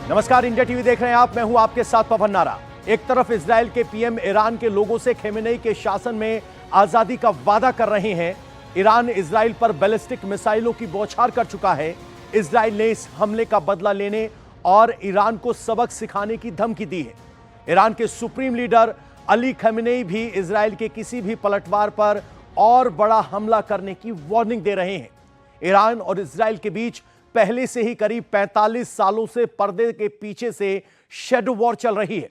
नमस्कार, India TV देख रहे हैं आप। मैं हूं आपके साथ पवन नारा। एक तरफ इजराइल के पीएम ईरान के लोगों से खेमेनेई के शासन में आजादी का वादा कर रहे हैं। ईरान इजराइल पर बैलिस्टिक मिसाइलों की बौछार कर चुका है। इजराइल ने इस हमले का बदला लेने और ईरान को सबक सिखाने की धमकी दी है। ईरान के सुप्रीम लीडर अली खमेनेई भी इजराइल के किसी भी पलटवार पर और बड़ा हमला करने की वार्निंग दे रहे हैं। ईरान और इजराइल के बीच पहले से ही करीब 45 सालों से पर्दे के पीछे से शेडो वॉर चल रही है।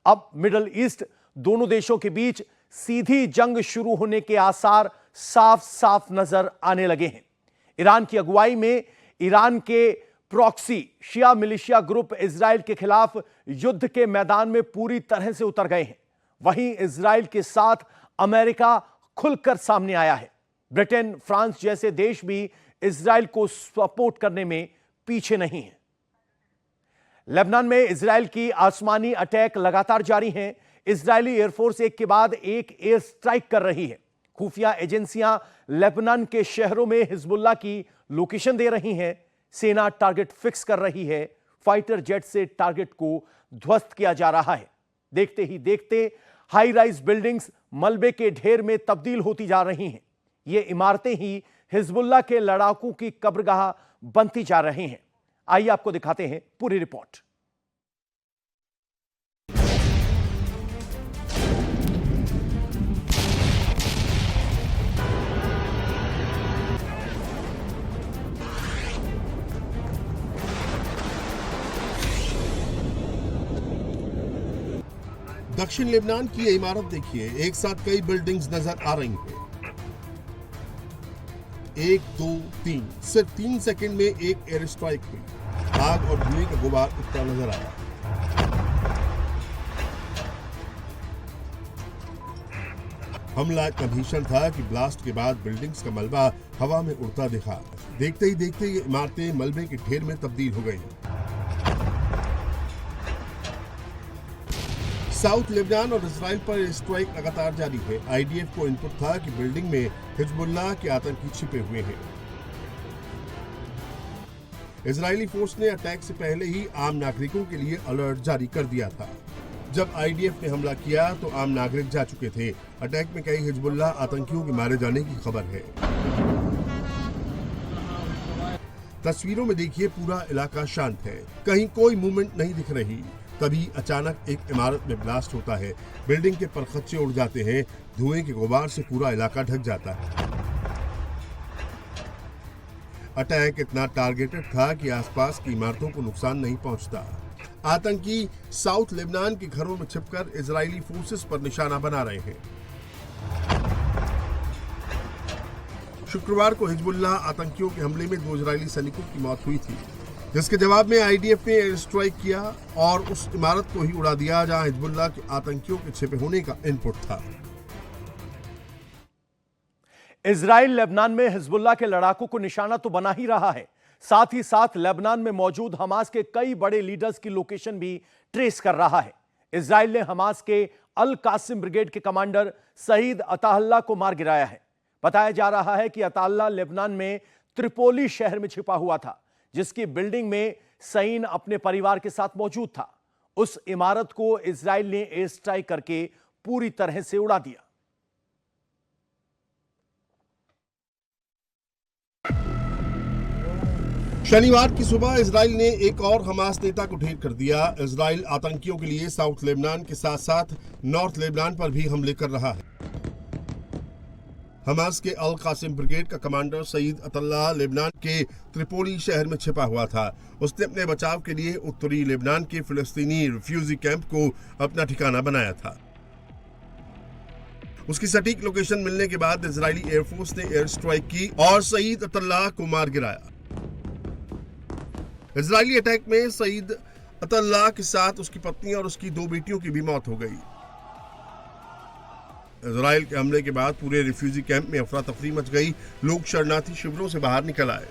अब मिडिल ईस्ट दोनों देशों के बीच सीधी जंग शुरू होने के आसार साफ साफ नजर आने लगे हैं। ईरान की अगुवाई में ईरान के प्रॉक्सी शिया मिलिशिया ग्रुप इजराइल के खिलाफ युद्ध के मैदान में पूरी तरह से उतर गए हैं। वहीं इजराइल के साथ अमेरिका खुलकर सामने आया है। ब्रिटेन, फ्रांस जैसे देश भी इजराइल को सपोर्ट करने में पीछे नहीं है। लेबनान में इजराइल की आसमानी अटैक लगातार जारी हैं। इजरायली एयरफोर्स एक के बाद एक एयर स्ट्राइक कर रही है। खुफिया एजेंसियां लेबनान के शहरों में हिजबुल्लाह की लोकेशन दे रही हैं। सेना टारगेट फिक्स कर रही है। फाइटर जेट से टारगेट को ध्वस्त किया जा रहा है। देखते ही देखते हाई राइज बिल्डिंग्स मलबे के ढेर में तब्दील होती जा रही हैं। ये इमारतें ही हिजबुल्लाह के लड़ाकों की कब्रगाह बनती जा रही हैं। आइए आपको दिखाते हैं पूरी रिपोर्ट। दक्षिण लेबनान की ये इमारत देखिए, एक साथ कई बिल्डिंग्स नजर आ रही हैं। 1, 2, 3 सिर्फ 3 सेकंड में एक एयर स्ट्राइक हुई। आग और धुएं का गुबार उठता नजर आया। हमला इतना भीषण था कि ब्लास्ट के बाद बिल्डिंग्स का मलबा हवा में उड़ता दिखा। देखते ही देखते ये इमारतें मलबे के ढेर में तब्दील हो गई। साउथ लेबनान और इजराइल पर स्ट्राइक लगातार जारी है। आईडीएफ को इनपुट था कि बिल्डिंग में हिजबुल्लाह के आतंकी छिपे हुए हैं। इजरायली फोर्स ने अटैक से पहले ही आम नागरिकों के लिए अलर्ट जारी कर दिया था। जब आईडीएफ ने हमला किया तो आम नागरिक जा चुके थे। अटैक में कई हिजबुल्लाह आतंकियों के मारे जाने की खबर है। तस्वीरों में देखिए, पूरा इलाका शांत है, कहीं कोई मूवमेंट नहीं दिख रही। तभी अचानक एक इमारत में ब्लास्ट होता है। बिल्डिंग के परखच्चे उड़ जाते हैं। धुएं के गुबार से पूरा इलाका ढक जाता है। अटैक इतना टारगेटेड था कि आसपास की इमारतों को नुकसान नहीं पहुंचता। आतंकी साउथ लेबनान के घरों में छिपकर इजरायली फोर्सेस पर निशाना बना रहे हैं। शुक्रवार को हिजबुल्लाह आतंकियों के हमले में 2 इजरायली सैनिकों की मौत हुई थी, जिसके जवाब में आईडीएफ ने एयर स्ट्राइक किया और उस इमारत को ही उड़ा दिया जहां हिजबुल्लाह के आतंकियों के छिपे होने का इनपुट था। इजराइल लेबनान में हिजबुल्लाह के लड़ाकों को निशाना तो बना ही रहा है, साथ ही साथ लेबनान में मौजूद हमास के कई बड़े लीडर्स की लोकेशन भी ट्रेस कर रहा है। इजराइल ने हमास के अल कासिम ब्रिगेड के कमांडर सईद अताअल्लाह को मार गिराया है। बताया जा रहा है कि अताअल्लाह लेबनान में त्रिपोली शहर में छिपा हुआ था, जिसकी बिल्डिंग में सईन अपने परिवार के साथ मौजूद था। उस इमारत को इजराइल ने एयर स्ट्राइक करके पूरी तरह से उड़ा दिया। शनिवार की सुबह इजराइल ने एक और हमास नेता को ढेर कर दिया। इजराइल आतंकियों के लिए साउथ लेबनान के साथ साथ नॉर्थ लेबनान पर भी हमले कर रहा है। हमास के अल कासिम ब्रिगेड का कमांडर सईद अताअल्लाह लेबनान के त्रिपोली शहर में छिपा हुआ था। उसने अपने बचाव के लिए उत्तरी लेबनान के फिलिस्तीनी रिफ्यूजी कैंप को अपना ठिकाना बनाया था। उसकी सटीक लोकेशन मिलने के बाद इजरायली एयरफोर्स ने एयर स्ट्राइक की और सईद अताअल्लाह को मार गिराया। इजरायली अटैक में सईद अताअल्लाह के साथ उसकी पत्नी और उसकी 2 बेटियों की भी मौत हो गई। इजराइल के हमले के बाद पूरे रिफ्यूजी कैंप में अफरा तफरी मच गई। लोग शरणार्थी शिविरों से बाहर निकल आए।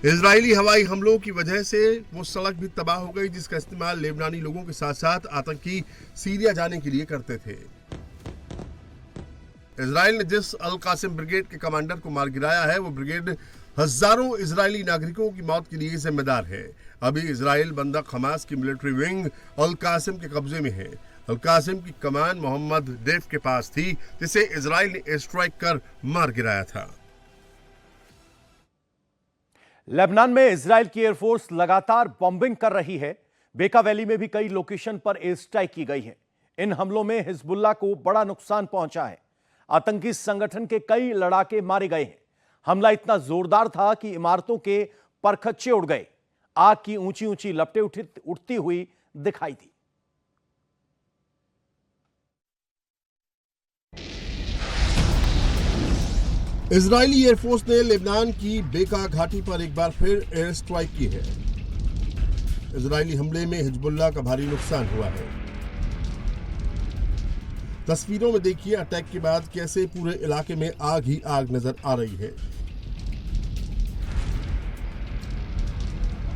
इजरायली हवाई हमलों की वजह से वो सड़क भी तबाह हो गई, जिसका इस्तेमाल लेबनानी लोगों के साथ साथ आतंकी सीरिया जाने के लिए करते थे। इजराइल ने जिस अल कासिम ब्रिगेड के कमांडर को मार गिराया है, वो ब्रिगेड हजारों इजरायली नागरिकों की मौत के लिए जिम्मेदार है। अभी इजराइल बंदक हमास की मिलिट्री विंग अल कासिम के कब्जे में है। अल कासिम की कमान मोहम्मद डेफ के पास थी, जिसे इजराइल ने एयर स्ट्राइक कर मार गिराया था। लेबनान में इजराइल की एयरफोर्स लगातार बॉम्बिंग कर रही है। बेका वैली में भी कई लोकेशन पर एयर स्ट्राइक की गई है। इन हमलों में हिजबुल्लाह को बड़ा नुकसान पहुंचा है। आतंकी संगठन के कई लड़ाके मारे गए हैं। हमला इतना जोरदार था कि इमारतों के परखच्चे उड़ गए। आग की ऊंची ऊंची लपटें उठती हुई दिखाई दी। इजरायली एयरफोर्स ने लेबनान की बेका घाटी पर एक बार फिर एयर स्ट्राइक की है। इजरायली हमले में हिजबुल्लाह का भारी नुकसान हुआ है। तस्वीरों में देखिए अटैक के बाद कैसे पूरे इलाके में आग ही आग नजर आ रही है।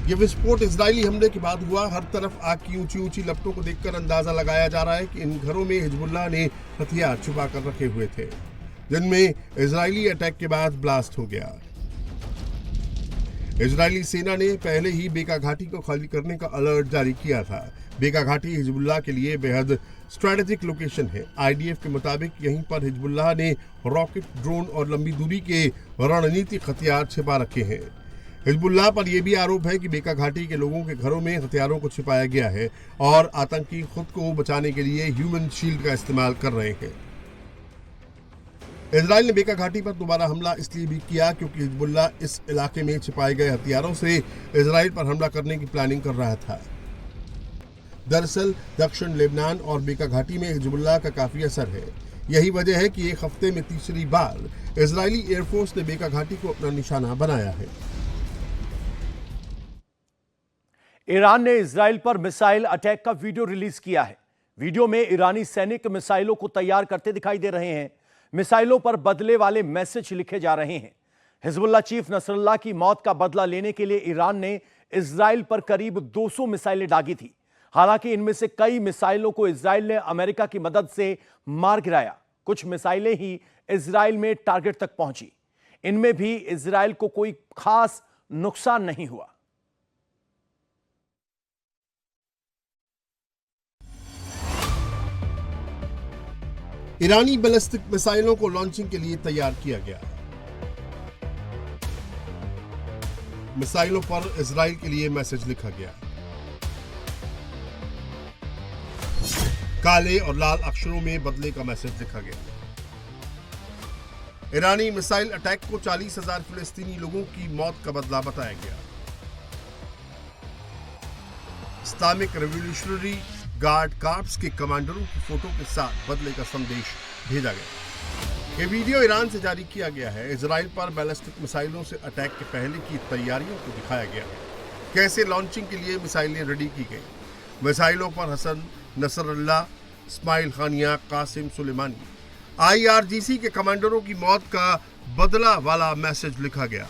यह विस्फोट इजरायली हमले के बाद हुआ। हर तरफ आग की ऊंची ऊंची लपटों को देखकर अंदाजा लगाया जा रहा है कि इन घरों में हिजबुल्लाह ने हथियार छुपा कर रखे हुए थे, जिनमें इजरायली अटैक के बाद ब्लास्ट हो गया। इजरायली सेना ने पहले ही बेका घाटी को खाली करने का अलर्ट जारी किया था। बेका घाटी हिजबुल्लाह के लिए बेहद स्ट्रेटेजिक लोकेशन है। आईडीएफ के मुताबिक यहीं पर हिजबुल्लाह ने रॉकेट, ड्रोन और लंबी दूरी के रणनीतिक हथियार छिपा रखे हैं। हिजबुल्लाह पर यह भी आरोप है कि बेका घाटी के लोगों के घरों में हथियारों को छिपाया गया है और आतंकी खुद को बचाने के लिए ह्यूमन शील्ड का इस्तेमाल कर रहे हैं। इजराइल ने बेका घाटी पर दोबारा हमला इसलिए भी किया क्योंकि हिजबुल्लाह इस इलाके में छिपाए गए हथियारों से इजराइल पर हमला करने की प्लानिंग कर रहा था। दरअसल दक्षिण लेबनान और बेका घाटी में हिजबुल्लाह का काफी असर है। यही वजह है कि एक हफ्ते में तीसरी बार इजरायली एयरफोर्स ने बेका घाटी को अपना निशाना बनाया है। ईरान ने इजराइल पर मिसाइल अटैक का वीडियो रिलीज किया है। वीडियो में ईरानी सैनिक मिसाइलों को तैयार करते दिखाई दे रहे हैं। मिसाइलों पर बदले वाले मैसेज लिखे जा रहे हैं। हिजबुल्लाह चीफ नसरुल्लाह की मौत का बदला लेने के लिए ईरान ने इजराइल पर करीब 200 मिसाइलें दागी थी। हालांकि इनमें से कई मिसाइलों को इजराइल ने अमेरिका की मदद से मार गिराया। कुछ मिसाइलें ही इजराइल में टारगेट तक पहुंची। इनमें भी इजराइल को कोई खास नुकसान नहीं हुआ। ईरानी बैलिस्टिक मिसाइलों को लॉन्चिंग के लिए तैयार किया गया। मिसाइलों पर इजराइल के लिए मैसेज लिखा गया। काले और लाल अक्षरों में बदले का मैसेज लिखा गया। ईरानी मिसाइल अटैक को 40,000 फिलिस्तीनी लोगों की मौत का बदला बताया गया। इस्लामिक रेवोल्यूशनरी गार्ड कार्प्स के कमांडरों की फोटो के साथ बदले का संदेश भेजा गया। यह वीडियो ईरान से जारी किया गया है। इजराइल पर बैलिस्टिक मिसाइलों से अटैक के पहले की तैयारियों को दिखाया गया है। कैसे लॉन्चिंग के लिए मिसाइलें रेडी की गई। मिसाइलों पर हसन नसरुल्लाह, इस्माइल खानिया, कासिम सुलेमानी, IRGC के कमांडरों की मौत का बदला वाला मैसेज लिखा गया।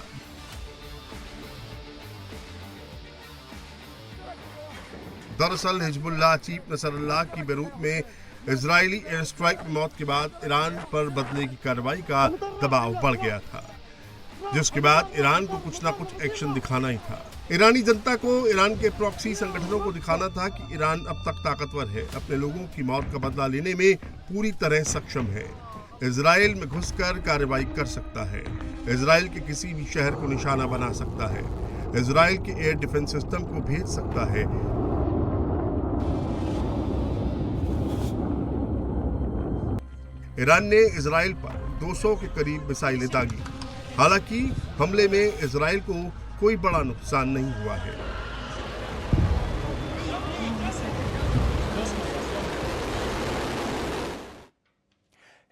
दरअसल हिजबुल्लाह चीफ नसरुल्लाह की बेरूत में इजरायली एयर स्ट्राइक में मौत के बाद ईरान पर बदले की कार्रवाई का दबाव बढ़ गया था, जिसके बाद ईरान को कुछ ना कुछ एक्शन दिखाना ही था। ईरानी जनता को ईरान के प्रॉक्सी संगठनों को दिखाना था कि ईरान अब तक ताकतवर है, अपने लोगों की मौत का बदला लेने में पूरी तरह सक्षम है, इजराइल में घुसकर कार्रवाई कर सकता है, इजराइल के किसी भी शहर को निशाना बना सकता है, इजराइल के एयर डिफेंस सिस्टम को भेज सकता है। ईरान ने इजराइल पर 200 के करीब मिसाइलें दागी। हालांकि हमले में इजराइल को कोई बड़ा नुकसान नहीं हुआ है।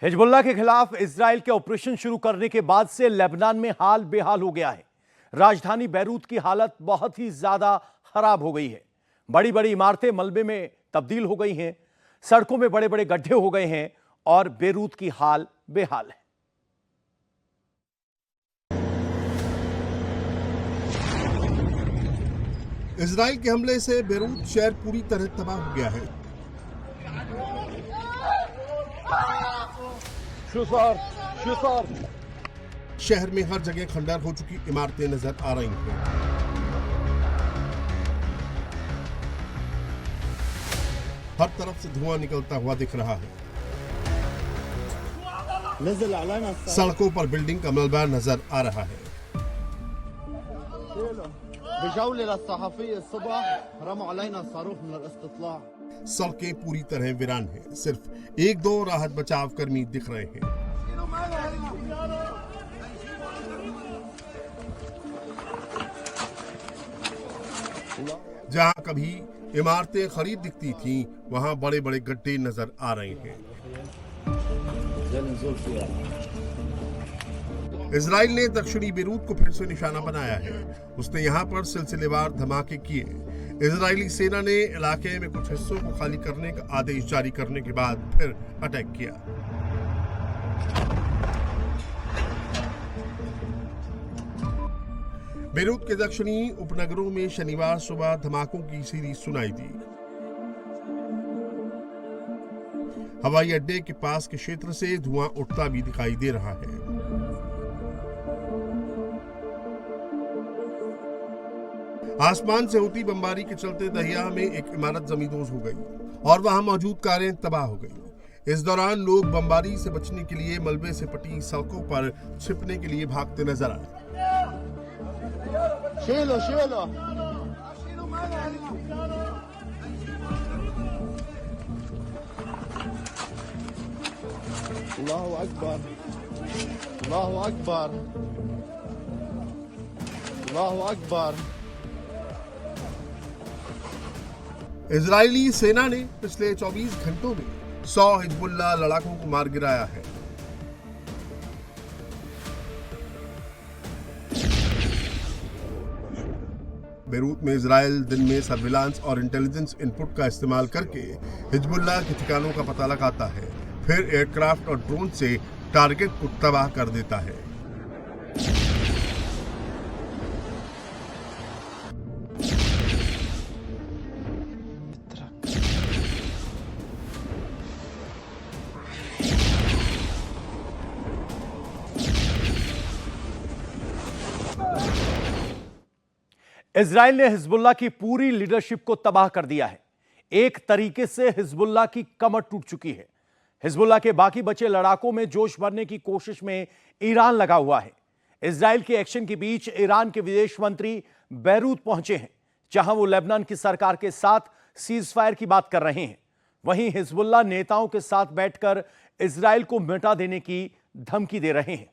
हिजबुल्लाह के खिलाफ इजराइल के ऑपरेशन शुरू करने के बाद से लेबनान में हाल बेहाल हो गया है। राजधानी बैरूत की हालत बहुत ही ज्यादा खराब हो गई है। बड़ी बड़ी इमारतें मलबे में तब्दील हो गई हैं, सड़कों में बड़े बड़े गड्ढे हो गए हैं और बैरूत की हाल बेहाल है। इजराइल के हमले से बैरूत शहर पूरी तरह तबाह हो गया है। शहर में हर जगह खंडर हो चुकी इमारतें नजर आ रही हैं। हर तरफ से धुआं निकलता हुआ दिख रहा है। सड़कों पर बिल्डिंग का मलबा नजर आ रहा है। सड़कें पूरी तरह वीरान हैं। सिर्फ एक दो राहत बचाव कर्मी दिख रहे हैं। जहां कभी इमारतें खरीद दिखती थीं, वहां बड़े बड़े गड्ढे नजर आ रहे हैं। इजराइल ने दक्षिणी बेरूत को फिर से निशाना बनाया है। उसने यहां पर सिलसिलेवार धमाके किए। इजरायली सेना ने इलाके में कुछ हिस्सों को खाली करने का आदेश जारी करने के बाद फिर अटैक किया। बेरूत के दक्षिणी उपनगरों में शनिवार सुबह धमाकों की सीरीज सुनाई दी। हवाई अड्डे के पास के क्षेत्र से धुआं उठता भी दिखाई दे रहा है। आसमान से होती बमबारी के चलते दहिया में एक इमारत जमींदोज हो गई और वहां मौजूद कारें तबाह हो गई। इस दौरान लोग बमबारी से बचने के लिए मलबे से पटी सड़कों पर छिपने के लिए भागते नजर आए। अल्लाहु अकबर, अल्लाहु अकबर, अल्लाहु अकबर। इजरायली सेना ने पिछले 24 घंटों में 100 हिजबुल्लाह लड़ाकों को मार गिराया है। बेरूत में इजराइल दिन में सर्विलांस और इंटेलिजेंस इनपुट का इस्तेमाल करके हिजबुल्लाह के ठिकानों का पता लगाता है, फिर एयरक्राफ्ट और ड्रोन से टारगेट को तबाह कर देता है। इजराइल ने हिजबुल्लाह की पूरी लीडरशिप को तबाह कर दिया है। एक तरीके से हिजबुल्लाह की कमर टूट चुकी है। हिजबुल्लाह के बाकी बचे लड़ाकों में जोश भरने की कोशिश में ईरान लगा हुआ है। इजराइल के एक्शन के बीच ईरान के विदेश मंत्री बेरूत पहुंचे हैं, जहां वो लेबनान की सरकार के साथ सीज फायर की बात कर रहे हैं। वहीं हिजबुल्लाह नेताओं के साथ बैठकर इजराइल को मिटा देने की धमकी दे रहे हैं।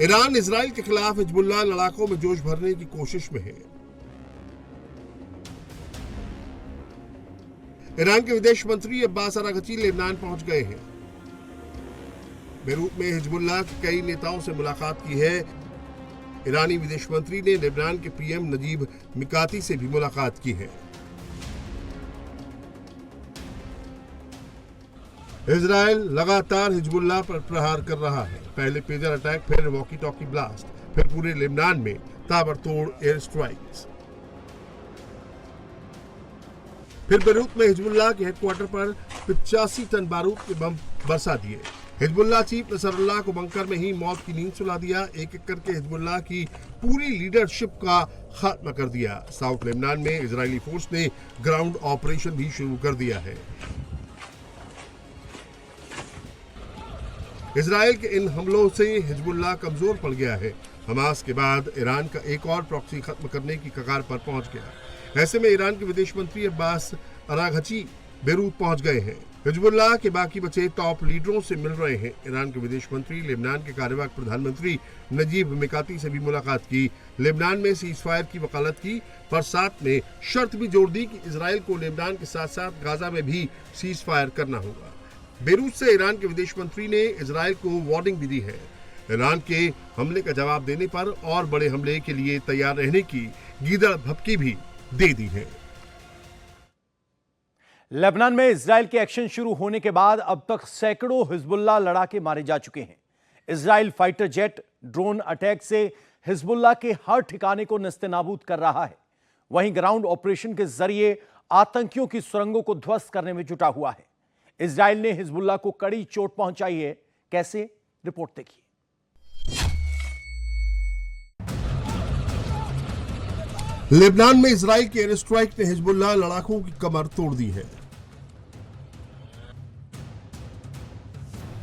ईरान इजराइल के खिलाफ हिजबुल्लाह लड़ाकों में जोश भरने की कोशिश में है। ईरान के विदेश मंत्री अब्बास अरागची लेबनान पहुंच गए हैं। बेरूत में हिजबुल्लाह के कई नेताओं से मुलाकात की है। ईरानी विदेश मंत्री ने लेबनान के पीएम नजीब मिकाती से भी मुलाकात की है। इजराइल लगातार हिजबुल्लाह पर प्रहार कर रहा है। पहले पेजर अटैक, फिर वॉकी टॉकी ब्लास्ट, फिर पूरे लेबनान में ताबड़तोड़ एयर स्ट्राइक्स। फिर बेरूत में हिजबुल्लाह के हेडक्वार्टर पर 85 टन बारूद के बम बरसा दिए। हिजबुल्लाह चीफ नसरुल्लाह को बंकर में ही मौत की नींद सुला दिया। एक एक करके हिजबुल्लाह की पूरी लीडरशिप का खात्मा कर दिया। साउथ लेबनान में इजरायली फोर्स ने ग्राउंड ऑपरेशन भी शुरू कर दिया है। इजराइल के इन हमलों से हिजबुल्लाह कमजोर पड़ गया है। हमास के बाद ईरान का एक और प्रॉक्सी खत्म करने की कगार पर पहुंच गया। ऐसे में ईरान के विदेश मंत्री अब्बास अरागची बेरूत पहुंच गए हैं। हिजबुल्लाह के बाकी बचे टॉप लीडरों से मिल रहे हैं। ईरान के विदेश मंत्री लेबनान के कार्यवाहक प्रधानमंत्री नजीब मिकाती से भी मुलाकात की। लेबनान में सीज फायर की वकालत की, पर साथ में शर्त भी जोड़ दी कि इजराइल को लेबनान के साथ साथ गाजा में भी सीज फायर करना होगा। बेरूत से ईरान के विदेश मंत्री ने इजराइल को वार्निंग भी दी है। ईरान के हमले का जवाब देने पर और बड़े हमले के लिए तैयार रहने की गीदड़ भपकी भी दे दी है। लेबनान में इजराइल के एक्शन शुरू होने के बाद अब तक सैकड़ों हिजबुल्लाह लड़ाके मारे जा चुके हैं। Israel fighter jet drone attack से हिजबुल्लाह के हर ठिकाने को नस्तेनाबूद कर रहा है। वहीं ग्राउंड ऑपरेशन के जरिए आतंकियों की सुरंगों को ध्वस्त करने में जुटा हुआ है। इजराइल ने हिजबुल्लाह को कड़ी चोट पहुंचाई है। कैसे, रिपोर्ट देखिए। लेबनान में इजराइल के एयर स्ट्राइक ने हिजबुल्लाह लड़ाकों की कमर तोड़ दी है।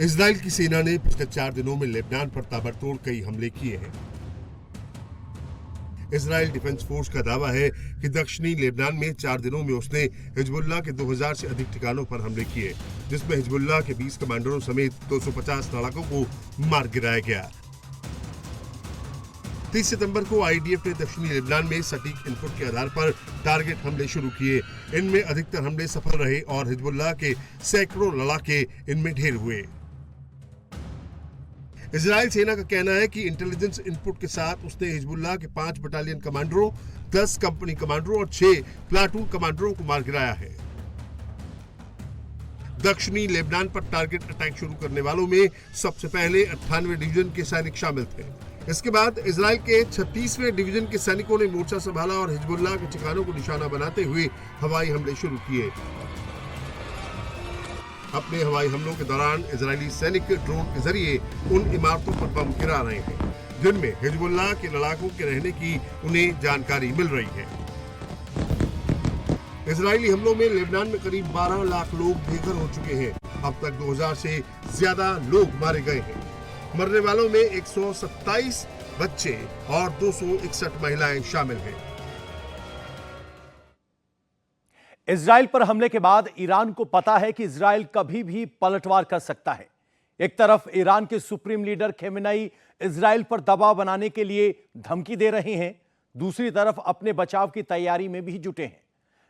इजराइल की सेना ने पिछले 4 दिनों में लेबनान पर ताबड़तोड़ कई हमले किए हैं। इजराइल डिफेंस फोर्स का दावा है कि दक्षिणी लेबनान में 4 दिनों में उसने हिजबुल्लाह के 2000 से अधिक ठिकानों पर हमले किए, जिसमें हिजबुल्लाह के 20 कमांडरों समेत 250 लड़ाकों को मार गिराया गया। 30 सितंबर को आईडीएफ ने दक्षिणी लेबनान में सटीक इनपुट के आधार पर टारगेट हमले शुरू किए। इनमें अधिकतर हमले सफल रहे और हिजबुल्लाह के सैकड़ों लड़ाके इनमें ढेर हुए। इजराइल सेना का कहना है कि इंटेलिजेंस इनपुट के साथ उसने हिजबुल्लाह के 5 बटालियन कमांडरों, 10 कंपनी कमांडरों और 6 प्लाटून कमांडरों को मार गिराया है। दक्षिणी लेबनान पर टारगेट अटैक शुरू करने वालों में सबसे पहले 98वें डिवीजन के सैनिक शामिल थे। इसके बाद इजराइल के 36वें डिवीजन के सैनिकों ने मोर्चा संभाला और हिजबुल्लाह के ठिकानों को निशाना बनाते हुए हवाई हमले शुरू किए। अपने हवाई हमलों के दौरान इजरायली सैनिक ड्रोन के जरिए उन इमारतों पर बम गिरा रहे हैं जिनमें हिजबुल्लाह के लड़ाकों के रहने की उन्हें जानकारी मिल रही है। इजरायली हमलों में लेबनान में करीब 12 लाख लोग बेघर हो चुके हैं। अब तक 2000 से ज्यादा लोग मारे गए हैं। मरने वालों में 127 बच्चे और 261 महिलाएं शामिल हैं। इजराइल पर हमले के बाद ईरान को पता है कि इजराइल कभी भी पलटवार कर सकता है। एक तरफ ईरान के सुप्रीम लीडर खेमेनेई इजराइल पर दबाव बनाने के लिए धमकी दे रहे हैं, दूसरी तरफ अपने बचाव की तैयारी में भी जुटे हैं।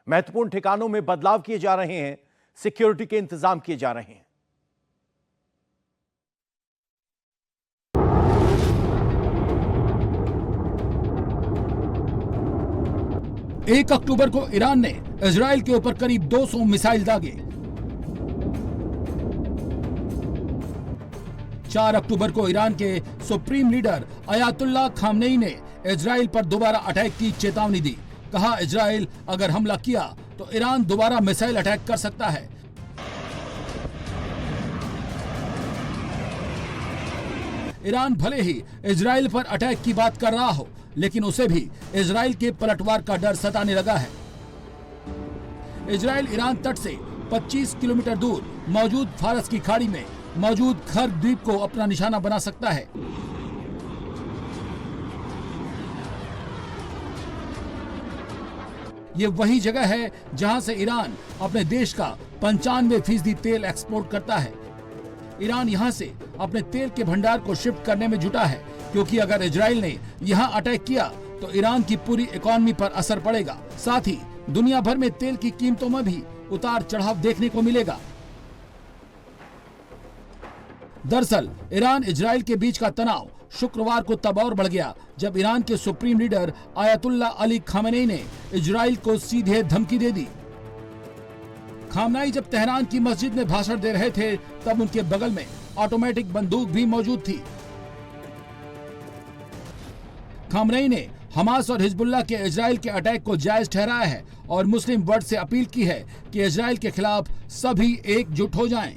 महत्वपूर्ण ठिकानों में बदलाव किए जा रहे हैं, सिक्योरिटी के इंतजाम किए जा रहे हैं। 1 अक्टूबर को ईरान ने इजराइल के ऊपर करीब 200 मिसाइल दागे। 4 अक्टूबर को ईरान के सुप्रीम लीडर अयातुल्लाह खामनेई ने इजराइल पर दोबारा अटैक की चेतावनी दी। कहा, इजराइल अगर हमला किया तो ईरान दोबारा मिसाइल अटैक कर सकता है। ईरान भले ही इजराइल पर अटैक की बात कर रहा हो, लेकिन उसे भी इजराइल के पलटवार का डर सताने लगा है। इजराइल ईरान तट से 25 किलोमीटर दूर मौजूद फारस की खाड़ी में मौजूद खर द्वीप को अपना निशाना बना सकता है। ये वही जगह है जहां से ईरान अपने देश का 95% तेल एक्सपोर्ट करता है। ईरान यहां से अपने तेल के भंडार को शिफ्ट करने में जुटा है, क्योंकि अगर इजराइल ने यहां अटैक किया तो ईरान की पूरी इकोनॉमी पर असर पड़ेगा। साथ ही दुनिया भर में तेल की कीमतों में भी उतार चढ़ाव देखने को मिलेगा। दरअसल ईरान इजराइल के बीच का तनाव शुक्रवार को तब और बढ़ गया जब ईरान के supreme leader Ayatollah Ali Khamenei ने इजराइल को सीधे धमकी दे दी। खामनेई जब तेहरान की मस्जिद में भाषण दे रहे थे तब उनके बगल में ऑटोमेटिक बंदूक भी मौजूद थी। खामनेई ने हमास और हिजबुल्लाह के इजराइल के अटैक को जायज ठहराया है और मुस्लिम वर्ल्ड से अपील की है कि इजराइल के खिलाफ सभी एकजुट हो जाएं।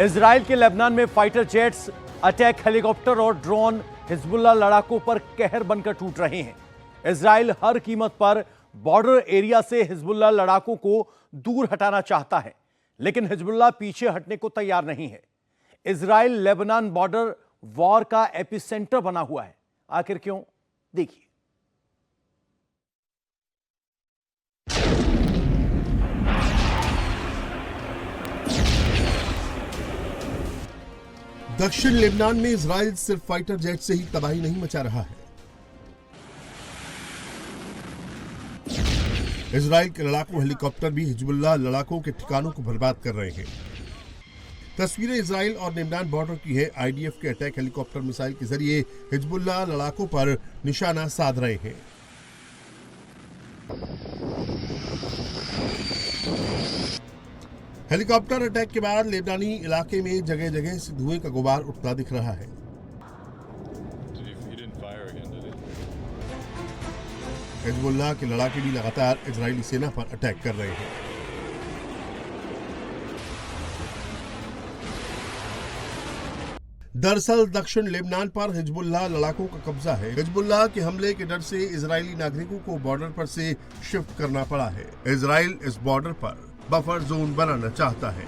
इजराइल के लेबनान में फाइटर जेट्स, अटैक हेलीकॉप्टर और ड्रोन हिजबुल्लाह लड़ाकों पर कहर बनकर टूट रहे हैं। इजराइल हर कीमत पर बॉर्डर एरिया से हिजबुल्लाह लड़ाकों को दूर हटाना चाहता है, लेकिन हिजबुल्लाह पीछे हटने को तैयार नहीं है। इजराइल लेबनान बॉर्डर वॉर का एपिसेंटर बना हुआ है। आखिर क्यों, देखिए। दक्षिण लेबनान में इजराइल सिर्फ फाइटर जेट से ही तबाही नहीं मचा रहा है। इजराइल के लड़ाकू हेलीकॉप्टर भी हिजबुल्लाह लड़ाकों के ठिकानों को बर्बाद कर रहे हैं। तस्वीरें इजराइल और लेबनान बॉर्डर की है। आईडीएफ के अटैक हेलीकॉप्टर मिसाइल के जरिए हिजबुल्लाह लड़ाकों पर निशाना साध रहे हैं। हेलीकॉप्टर अटैक के बाद लेबनानी इलाके में जगह जगह से धुएं का गुबार उठता दिख रहा है। हिजबुल्लाह के लड़ाके भी लगातार इजरायली सेना पर अटैक कर रहे हैं। दरअसल दक्षिण लेबनान पर हिजबुल्लाह लड़ाकों का कब्जा है। हिजबुल्लाह के हमले के डर से इजरायली नागरिकों को बॉर्डर पर से शिफ्ट करना पड़ा है। इजराइल इस बॉर्डर पर बफर जोन बनाना चाहता है।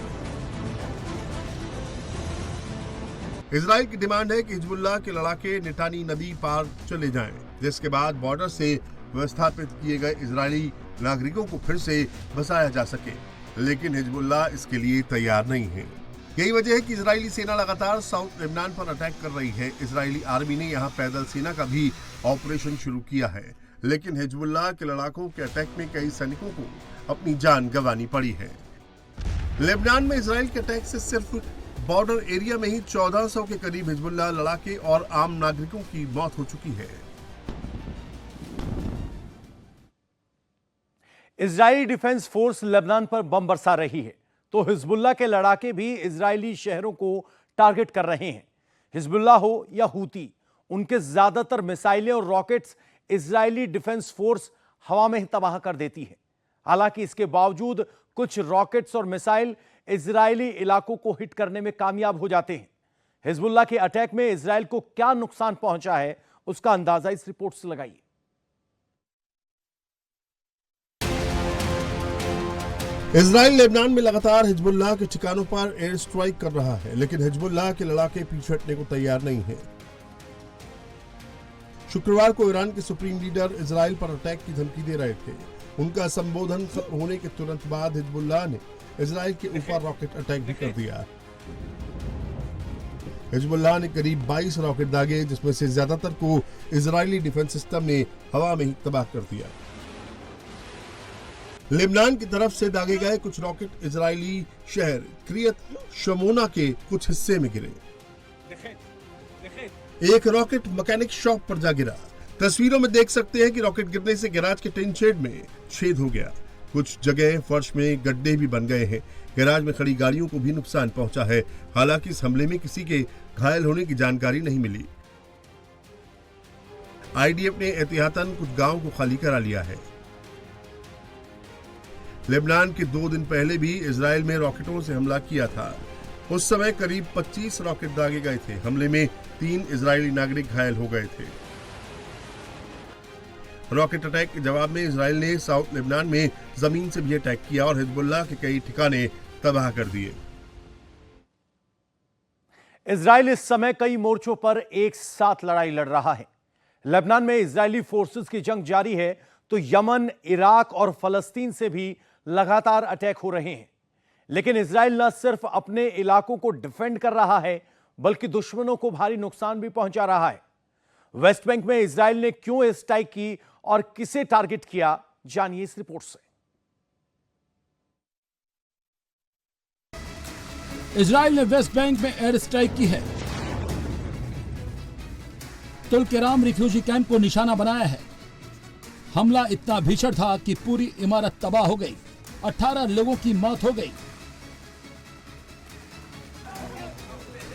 इजराइल की डिमांड है कि हिजबुल्लाह के लड़ाके निटानी नदी पार चले जाएं, जिसके बाद बॉर्डर से विस्थापित किए गए इजरायली नागरिकों को फिर से बसाया जा सके, लेकिन हिजबुल्लाह इसके लिए तैयार नहीं है। यही वजह है कि इजरायली सेना लगातार साउथ लेबनान पर अटैक कर रही है। इजरायली आर्मी ने यहां पैदल सेना का भी ऑपरेशन शुरू किया है, लेकिन हिजबुल्लाह के लड़ाकों के अटैक में कई सैनिकों को अपनी जान गंवानी पड़ी है। लेबनान में इजराइल के अटैक से सिर्फ बॉर्डर एरिया में ही 1400 के करीब हिजबुल्लाह लड़ाके और आम नागरिकों की मौत हो चुकी है। इजरायली डिफेंस फोर्स लेबनान पर बम बरसा रही है, तो हिजबुल्लाह के लड़ाके भी इजरायली शहरों को टारगेट कर रहे हैं। हिजबुल्लाह हो या हूती, उनके ज्यादातर मिसाइलें और रॉकेट्स इजरायली डिफेंस फोर्स हवा में ही तबाह कर देती है। हालांकि इसके बावजूद कुछ रॉकेट्स और मिसाइल इजरायली इलाकों को हिट करने में कामयाब हो जाते हैं। हिजबुल्लाह के अटैक में इजरायल को क्या नुकसान पहुंचा है, उसका अंदाजा इस रिपोर्ट से लगाइए। इजराइल लेबनान में लगातार हिजबुल्लाह के ठिकानों पर एयर स्ट्राइक कर रहा है, लेकिन हिजबुल्लाह के लड़ाके पीछे हटने को तैयार नहीं है। शुक्रवार को ईरान के सुप्रीम लीडर इजराइल पर अटैक की धमकी दे रहे थे। उनका संबोधन खत्म होने के तुरंत बाद हिजबुल्लाह ने इजराइल के ऊपर रॉकेट अटैक भी कर दिया। हिजबुल्लाह ने करीब 22 रॉकेट दागे, जिसमें से ज्यादातर को इजरायली डिफेंस सिस्टम ने हवा में ही तबाह कर दिया। लेबनान की तरफ से दागे गए कुछ रॉकेट इजरायली शहर क्रियत शमोना के कुछ हिस्से में गिरे। एक रॉकेट मैकेनिक शॉप पर जा गिरा। तस्वीरों में देख सकते हैं कि रॉकेट गिरने से गैराज के टिन शेड में छेद हो गया। कुछ जगह फर्श में गड्ढे भी बन गए हैं। गैराज में खड़ी गाड़ियों को भी नुकसान पहुंचा है। हालांकि इस हमले में किसी के घायल होने की जानकारी नहीं मिली। आईडीएफ ने एहतियातन कुछ गांवों को खाली करा लिया है। लेबनान के 2 दिन पहले भी इजराइल में रॉकेटों से हमला किया था। उस समय करीब 25 रॉकेट दागे गए थे। हमले में 3 इजरायली नागरिक घायल हो गए थे। रॉकेट अटैक के जवाब में इजराइल ने साउथ लेबनान में जमीन से भी अटैक किया और हिजबुल्लाह के कई ठिकाने तबाह कर दिए। इजराइल इस समय कई मोर्चों पर एक साथ लड़ाई लड़ रहा है। लेबनान में इजरायली फोर्सेस की जंग जारी है, तो यमन, इराक और फलस्तीन से भी लगातार अटैक हो रहे हैं। लेकिन इजराइल न सिर्फ अपने इलाकों को डिफेंड कर रहा है, बल्कि दुश्मनों को भारी नुकसान भी पहुंचा रहा है। वेस्ट बैंक में इजराइल ने क्यों एयर स्ट्राइक की और किसे टारगेट किया, जानिए इस रिपोर्ट से। इजराइल ने वेस्ट बैंक में एयर स्ट्राइक की है। तुल केराम रिफ्यूजी कैंप को निशाना बनाया है। हमला इतना भीषण था कि पूरी इमारत तबाह हो गई। 18 लोगों की मौत हो गई।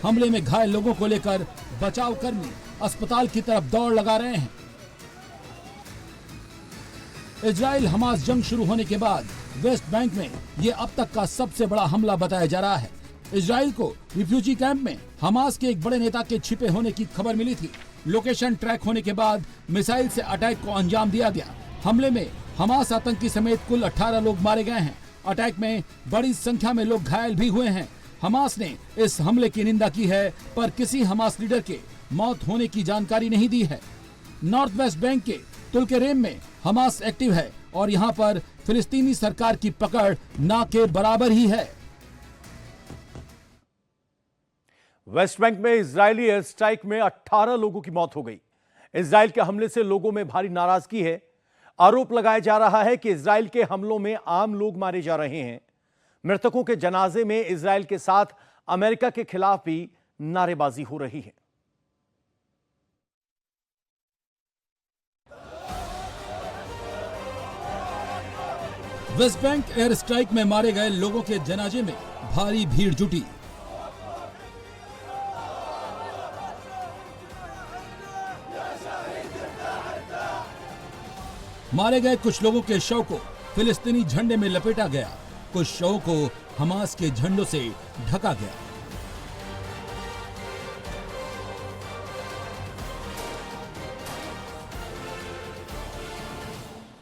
हमले में घायल लोगों को लेकर बचाव कर्मी अस्पताल की तरफ दौड़ लगा रहे हैं। इजराइल हमास जंग शुरू होने के बाद वेस्ट बैंक में यह अब तक का सबसे बड़ा हमला बताया जा रहा है। इजराइल को रिफ्यूजी कैंप में हमास के एक बड़े नेता के छिपे होने की खबर मिली थी। लोकेशन ट्रैक होने के बाद मिसाइल से अटैक को अंजाम दिया गया। हमले में हमास आतंकी समेत कुल 18 लोग मारे गए हैं। अटैक में बड़ी संख्या में लोग घायल भी हुए हैं। हमास ने इस हमले की निंदा की है, पर किसी हमास लीडर के मौत होने की जानकारी नहीं दी है। नॉर्थ वेस्ट बैंक के तुल केराम में हमास एक्टिव है और यहां पर फिलिस्तीनी सरकार की पकड़ ना के बराबर ही है। वेस्ट बैंक में इजरायली एयर स्ट्राइक में 18 लोगों की मौत हो गई। इजराइल के हमले से लोगों में भारी नाराजगी है। आरोप लगाया जा रहा है कि इजराइल के हमलों में आम लोग मारे जा रहे हैं। मृतकों के जनाजे में इजराइल के साथ अमेरिका के खिलाफ भी नारेबाजी हो रही है। वेस्ट बैंक एयर स्ट्राइक में मारे गए लोगों के जनाजे में भारी भीड़ जुटी। मारे गए कुछ लोगों के शव को फिलिस्तीनी झंडे में लपेटा गया, कुछ शवों को हमास के झंडों से ढका गया।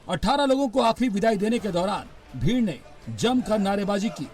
अठारह लोगों को आखिरी विदाई देने के दौरान भीड़ ने जमकर नारेबाजी की।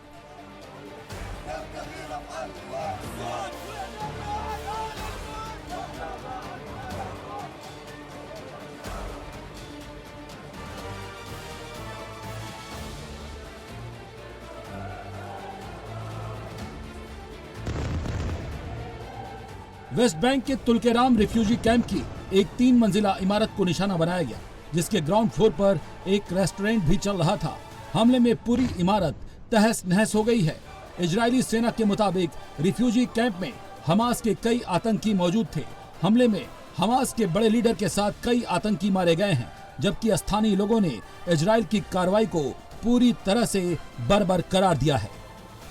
वेस्ट बैंक के तुलकेराम रिफ्यूजी कैंप की एक 3 मंजिला इमारत को निशाना बनाया गया, जिसके ग्राउंड फ्लोर पर एक रेस्टोरेंट भी चल रहा था। हमले में पूरी इमारत तहस नहस हो गई है। इजरायली सेना के मुताबिक रिफ्यूजी कैंप में हमास के कई आतंकी मौजूद थे। हमले में हमास के बड़े लीडर के साथ कई आतंकी मारे गए हैं, जबकि स्थानीय लोगों ने इजरायल की कार्रवाई को पूरी तरह से बर्बर करार दिया है।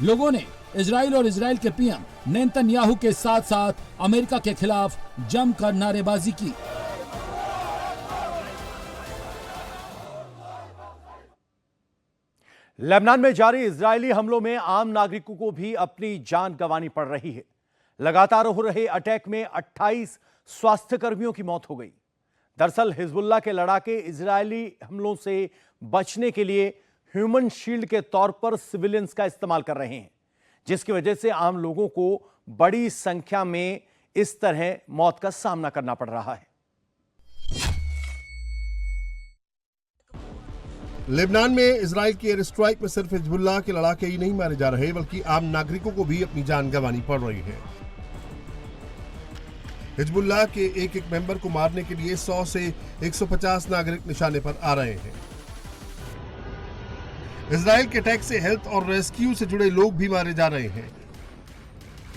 लोगों ने इजराइल और इजराइल के पीएम नेतन्याहू के साथ साथ अमेरिका के खिलाफ जमकर नारेबाजी की। लेबनान में जारी इजरायली हमलों में आम नागरिकों को भी अपनी जान गंवानी पड़ रही है। लगातार हो रहे अटैक में 28 स्वास्थ्य कर्मियों की मौत हो गई। दरअसल हिजबुल्लाह के लड़ाके इजरायली हमलों से बचने के लिए ह्यूमन शील्ड के तौर पर सिविलियंस का इस्तेमाल कर रहे हैं, जिसकी वजह से आम लोगों को बड़ी संख्या में इस तरह मौत का सामना करना पड़ रहा है। लेबनान में इजराइल की एयर स्ट्राइक में सिर्फ हिजबुल्लाह के लड़ाके ही नहीं मारे जा रहे, बल्कि आम नागरिकों को भी अपनी जान गंवानी पड़ रही है। हिजबुल्लाह के एक मेंबर को मारने के लिए 100 से 150 नागरिक निशाने पर आ रहे हैं। इजराइल के अटैक से हेल्थ और रेस्क्यू से जुड़े लोग भी मारे जा रहे हैं।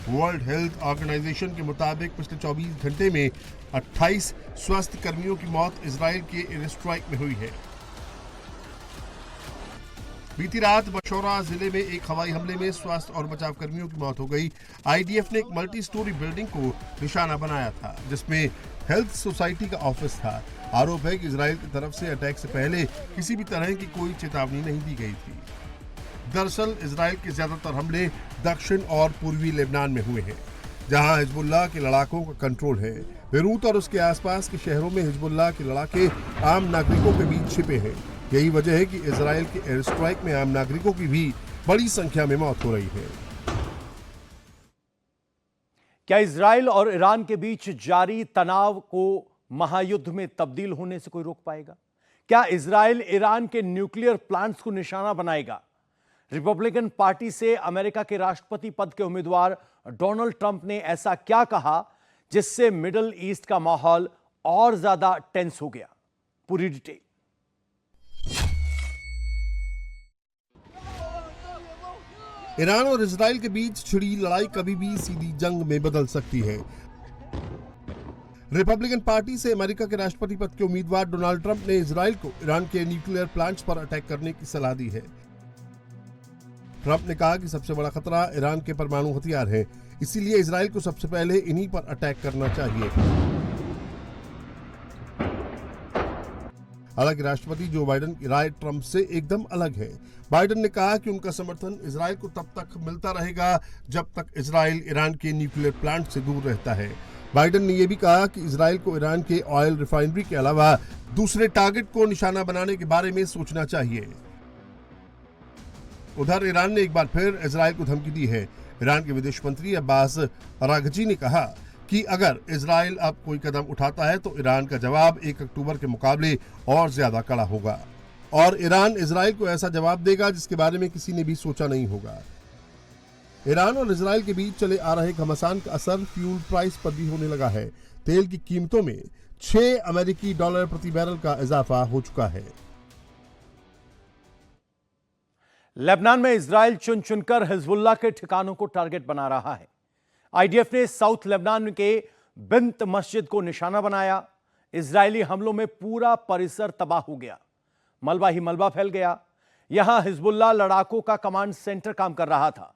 वर्ल्ड हेल्थ ऑर्गेनाइजेशन के मुताबिक पिछले 24 घंटे में 28 स्वास्थ्य कर्मियों की मौत इजराइल के एयर स्ट्राइक में हुई है। बीती रात बशौरा जिले में एक हवाई हमले में स्वास्थ्य और बचाव कर्मियों की मौत हो गई। आईडीएफ ने एक मल्टी स्टोरी बिल्डिंग को निशाना बनाया था, जिसमें हेल्थ सोसाइटी का ऑफिस था। आरोप है कि इजराइल की तरफ से अटैक से पहले किसी भी तरह की कोई चेतावनी नहीं दी गई थी। दरअसल इजराइल के ज्यादातर हमले दक्षिण और पूर्वी लेबनान में हुए हैं, जहां हिजबुल्लाह के लड़ाकों का कंट्रोल है। बेरूत और उसके आसपास के शहरों में हिजबुल्लाह के लड़ाके आम नागरिकों के बीच छिपे हैं। यही वजह है कि इजराइल के एयर स्ट्राइक में आम नागरिकों की भी बड़ी संख्या में मौत हो रही है। क्या इजराइल और ईरान के बीच जारी तनाव को महायुद्ध में तब्दील होने से कोई रोक पाएगा? क्या इजराइल ईरान के न्यूक्लियर प्लांट्स को निशाना बनाएगा? रिपब्लिकन पार्टी से अमेरिका के राष्ट्रपति पद के उम्मीदवार डोनाल्ड ट्रंप ने ऐसा क्या कहा जिससे मिडिल ईस्ट का माहौल और ज्यादा टेंस हो गया? पूरी डिटेल। ईरान और इजराइल के बीच छिड़ी लड़ाई कभी भी सीधी जंग में बदल सकती है। रिपब्लिकन पार्टी से अमेरिका के राष्ट्रपति पद के उम्मीदवार डोनाल्ड ट्रंप ने इजराइल को ईरान के न्यूक्लियर प्लांट्स पर अटैक करने की सलाह दी है। ट्रंप ने कहा कि सबसे बड़ा खतरा ईरान के परमाणु हथियार हैं, इसीलिए इजराइल को सबसे पहले इन्हीं पर अटैक करना चाहिए। हालांकि राष्ट्रपति जो बाइडेन की राय ट्रंप से एकदम अलग है। बाइडेन ने कहा कि उनका समर्थन इजराइल को तब तक मिलता रहेगा जब तक इजराइल ईरान के न्यूक्लियर प्लांट से दूर रहता है। बाइडेन ने यह भी कहा कि इजराइल को ईरान के ऑयल रिफाइनरी के अलावा दूसरे टारगेट को निशाना बनाने के बारे में सोचना चाहिए। उधर ईरान ने एक बार फिर इजराइल को धमकी दी है। ईरान के विदेश मंत्री अब्बास अरागची ने कहा कि अगर इजराइल अब कोई कदम उठाता है तो ईरान का जवाब 1 अक्टूबर के मुकाबले और ज्यादा कड़ा होगा और ईरान इजराइल को ऐसा जवाब देगा जिसके बारे में किसी ने भी सोचा नहीं होगा। ईरान और इजराइल के बीच चले आ रहे घमासान का असर फ्यूल प्राइस पर भी होने लगा है। तेल की कीमतों में $6 अमेरिकी प्रति बैरल का इजाफा हो चुका है। लेबनान में इजराइल चुन चुनकर हिजबुल्लाह के ठिकानों को टारगेट बना रहा है। आईडीएफ ने साउथ लेबनान के बिंत मस्जिद को निशाना बनाया। इजरायली हमलों में पूरा परिसर तबाह हो गया, मलबा ही मलबा फैल गया। यहां हिजबुल्लाह लड़ाकों का कमांड सेंटर काम कर रहा था,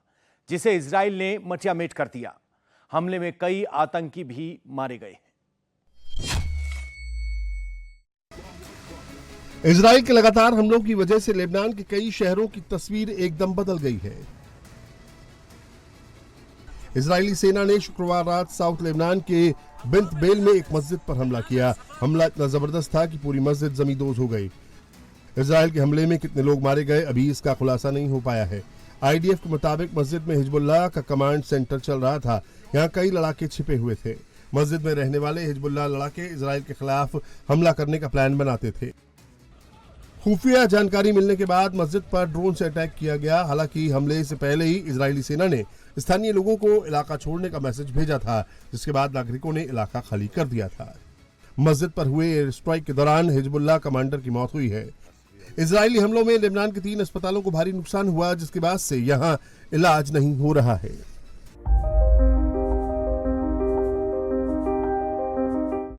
जिसे इजराइल ने मटियामेट कर दिया। हमले में कई आतंकी भी मारे गए। इजराइल के लगातार हमलों की वजह से लेबनान के कई शहरों की तस्वीर एकदम बदल गई है। इजरायली सेना ने शुक्रवार रात साउथ लेबनान के बिंत बेल में एक मस्जिद पर हमला किया। हमला इतना जबरदस्त था कि पूरी मस्जिद जमींदोज हो गई। इजराइल के हमले में कितने लोग मारे गए अभी इसका खुलासा नहीं हो पाया है। आईडीएफ के मुताबिक मस्जिद में हिजबुल्लाह का कमांड सेंटर चल रहा था। यहाँ कई लड़ाके छिपे हुए थे। मस्जिद में रहने वाले हिजबुल्लाह लड़ाके इजराइल के खिलाफ हमला करने का प्लान बनाते थे। खुफिया जानकारी मिलने के बाद मस्जिद पर ड्रोन से अटैक किया गया। हालांकि हमले से पहले ही इजरायली सेना ने स्थानीय लोगों को इलाका छोड़ने का मैसेज भेजा था, जिसके बाद नागरिकों ने इलाका खाली कर दिया था। मस्जिद पर हुए एयर स्ट्राइक के दौरान हिजबुल्लाह कमांडर की मौत हुई है। इजरायली हमलों में लेबनान के 3 अस्पतालों को भारी नुकसान हुआ, जिसके बाद से यहां इलाज नहीं हो रहा है।